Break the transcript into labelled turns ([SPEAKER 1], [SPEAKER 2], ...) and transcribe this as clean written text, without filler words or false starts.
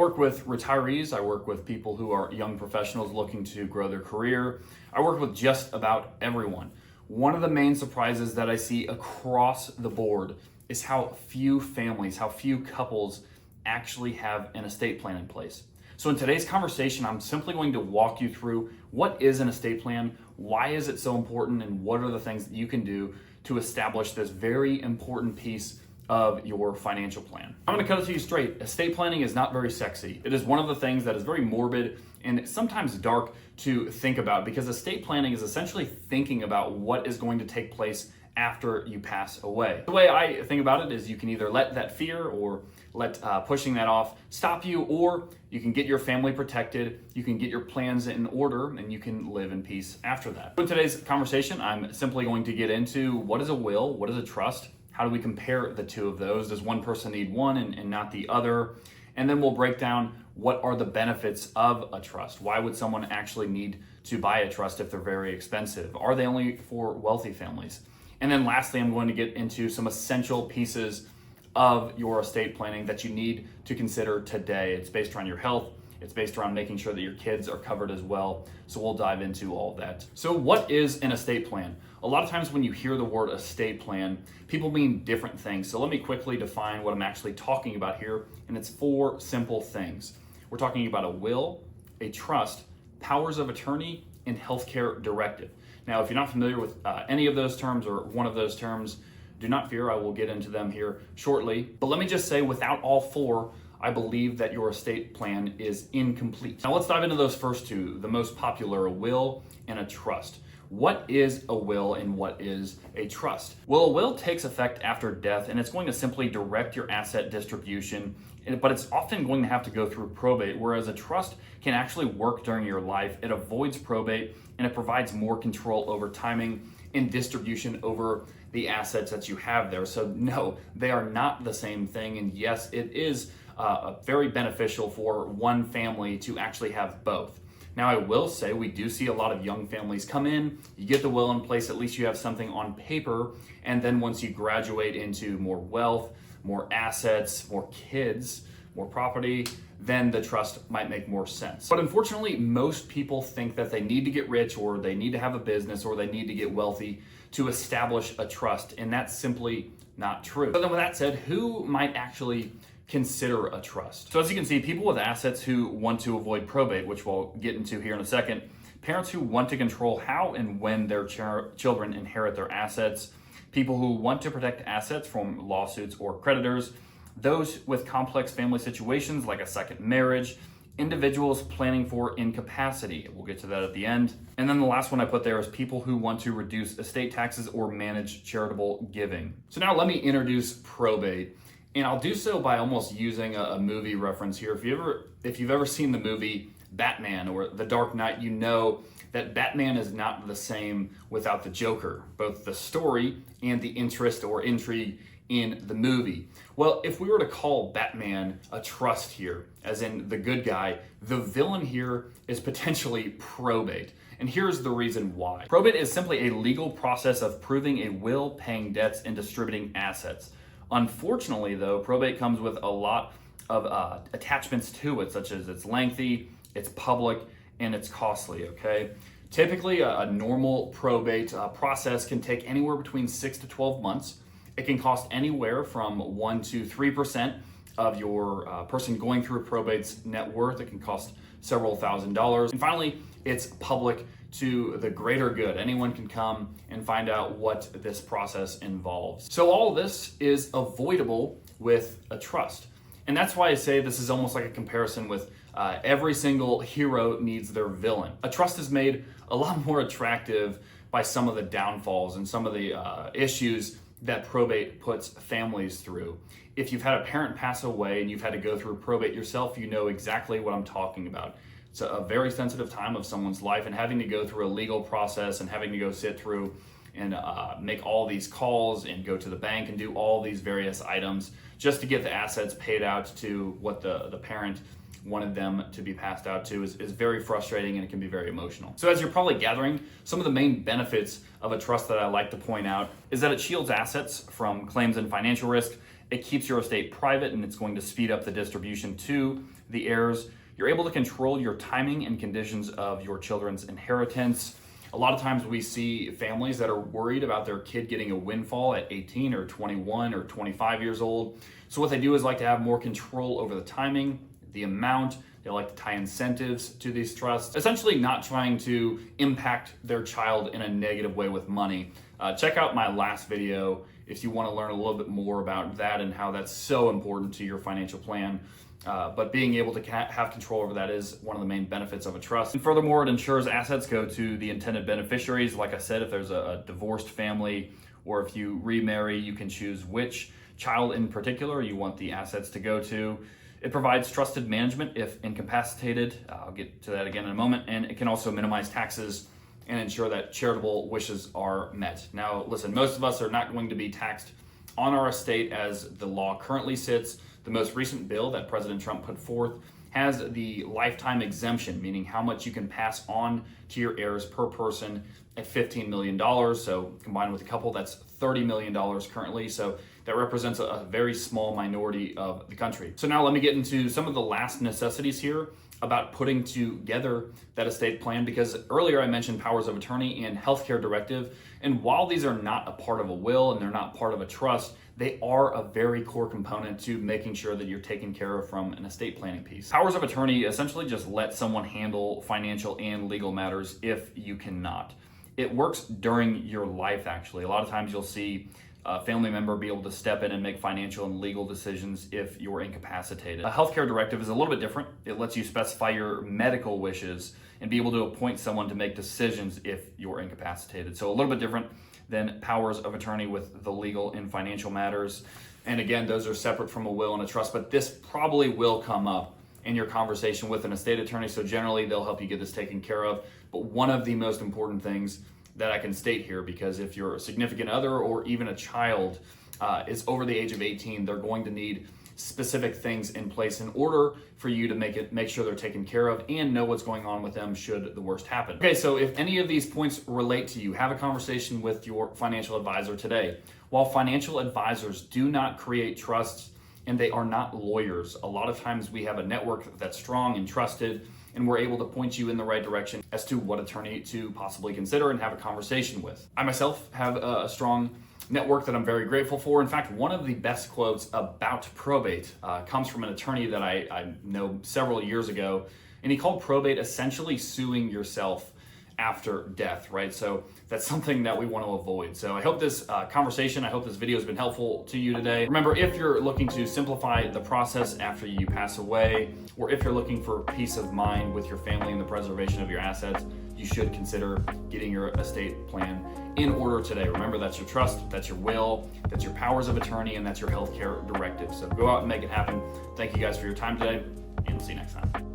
[SPEAKER 1] work with retirees. I work with people who are young professionals looking to grow their career. I work with just about everyone. One of the main surprises that I see across the board is how few families, how few couples actually have an estate plan in place. So in today's conversation, I'm simply going to walk you through what is an estate plan, why is it so important, and what are the things that you can do to establish this very important piece of your financial plan. I'm gonna cut it to you straight. Estate planning is not very sexy. It is one of the things that is very morbid and sometimes dark to think about, because estate planning is essentially thinking about what is going to take place after you pass away. The way I think about it is you can either let that fear or let pushing that off stop you, or you can get your family protected, you can get your plans in order, and you can live in peace after that. In today's conversation, I'm simply going to get into what is a will, what is a trust, how do we compare the two of those? Does one person need one and not the other? And then we'll break down what are the benefits of a trust. Why would someone actually need to buy a trust if they're very expensive? Are they only for wealthy families? And then lastly, I'm going to get into some essential pieces of your estate planning that you need to consider today. It's based around your health. It's based around making sure that your kids are covered as well. So we'll dive into all of that. So what is an estate plan? A lot of times when you hear the word estate plan, people mean different things. So let me quickly define what I'm actually talking about here. And it's 4 simple things. We're talking about a will, a trust, powers of attorney, and healthcare directive. Now, if you're not familiar with any of those terms or one of those terms, do not fear, I will get into them here shortly. But let me just say, without all 4, I believe that your estate plan is incomplete. Now let's dive into those first 2, the most popular, a will and a trust. What is a will and what is a trust? Well, a will takes effect after death, and it's going to simply direct your asset distribution, but it's often going to have to go through probate, whereas a trust can actually work during your life. It avoids probate, and it provides more control over timing and distribution over the assets that you have there. So no, they are not the same thing, and yes, it is very beneficial for one family to actually have both. Now, I will say we do see a lot of young families come in, you get the will in place, at least you have something on paper, and then once you graduate into more wealth, more assets, more kids, more property, then the trust might make more sense. But unfortunately, most people think that they need to get rich, or they need to have a business, or they need to get wealthy to establish a trust, and that's simply not true. So then with that said, who might actually consider a trust? So as you can see, people with assets who want to avoid probate, which we'll get into here in a second, parents who want to control how and when their children inherit their assets, people who want to protect assets from lawsuits or creditors, those with complex family situations like a second marriage, individuals planning for incapacity. We'll get to that at the end. And then the last one I put there is people who want to reduce estate taxes or manage charitable giving. So now let me introduce probate. And I'll do so by almost using a movie reference here. If you've ever seen the movie Batman or The Dark Knight, you know that Batman is not the same without the Joker, both the story and the interest or intrigue in the movie. Well, if we were to call Batman a trust here, as in the good guy, the villain here is potentially probate. And here's the reason why. Probate is simply a legal process of proving a will, paying debts, and distributing assets. Unfortunately, though, probate comes with a lot of attachments to it, such as it's lengthy, it's public, and it's costly, okay? Typically, a normal probate process can take anywhere between 6 to 12 months. It can cost anywhere from 1 to 3% of your person going through probate's net worth. It can cost several $1,000s. And finally, it's public to the greater good. Anyone can come and find out what this process involves. So all of this is avoidable with a trust. And that's why I say this is almost like a comparison with every single hero needs their villain. A trust is made a lot more attractive by some of the downfalls and some of the issues that probate puts families through. If you've had a parent pass away and you've had to go through probate yourself, you know exactly what I'm talking about. It's a very sensitive time of someone's life, and having to go through a legal process and having to go sit through and make all these calls and go to the bank and do all these various items just to get the assets paid out to what the parent wanted them to be passed out to is very frustrating, and it can be very emotional. So as you're probably gathering, some of the main benefits of a trust that I like to point out is that it shields assets from claims and financial risk. It keeps your estate private and it's going to speed up the distribution to the heirs. You're able to control your timing and conditions of your children's inheritance. A lot of times we see families that are worried about their kid getting a windfall at 18 or 21 or 25 years old. So what they do is like to have more control over the timing, the amount. They like to tie incentives to these trusts, essentially not trying to impact their child in a negative way with money. Check out my last video if you want to learn a little bit more about that and how that's so important to your financial plan. But being able to have control over that is one of the main benefits of a trust. And furthermore, it ensures assets go to the intended beneficiaries. Like I said, if there's a divorced family or if you remarry, you can choose which child in particular you want the assets to go to. It provides trusted management if incapacitated. I'll get to that again in a moment. And it can also minimize taxes and ensure that charitable wishes are met. Now, listen, most of us are not going to be taxed on our estate as the law currently sits. The most recent bill that President Trump put forth has the lifetime exemption, meaning how much you can pass on to your heirs per person at $15 million. So combined with a couple, that's $30 million currently. So that represents a very small minority of the country. So now let me get into some of the last necessities here about putting together that estate plan, because earlier I mentioned powers of attorney and healthcare directive. And while these are not a part of a will and they're not part of a trust, they are a very core component to making sure that you're taken care of from an estate planning piece. Powers of attorney essentially just let someone handle financial and legal matters if you cannot. It works during your life, actually. A lot of times you'll see a family member be able to step in and make financial and legal decisions if you're incapacitated. A healthcare directive is a little bit different. It lets you specify your medical wishes and be able to appoint someone to make decisions if you're incapacitated. So a little bit different than powers of attorney with the legal and financial matters. And again, those are separate from a will and a trust, but this probably will come up in your conversation with an estate attorney. So generally they'll help you get this taken care of. But one of the most important things that I can state here, because if your significant other or even a child is over the age of 18, they're going to need specific things in place in order for you to make sure they're taken care of and know what's going on with them should the worst happen. Okay, so if any of these points relate to you, have a conversation with your financial advisor today. While financial advisors do not create trusts and they are not lawyers, a lot of times we have a network that's strong and trusted, and we're able to point you in the right direction as to what attorney to possibly consider and have a conversation with. I myself have a strong network that I'm very grateful for. In fact, one of the best quotes about probate comes from an attorney that I know several years ago, and he called probate essentially suing yourself after death, right? So that's something that we want to avoid. So I hope this conversation, I hope this video has been helpful to you today. Remember, if you're looking to simplify the process after you pass away, or if you're looking for peace of mind with your family and the preservation of your assets, you should consider getting your estate plan in order today. Remember, that's your trust, that's your will, that's your powers of attorney, and that's your healthcare directive. So go out and make it happen. Thank you guys for your time today, and we'll see you next time.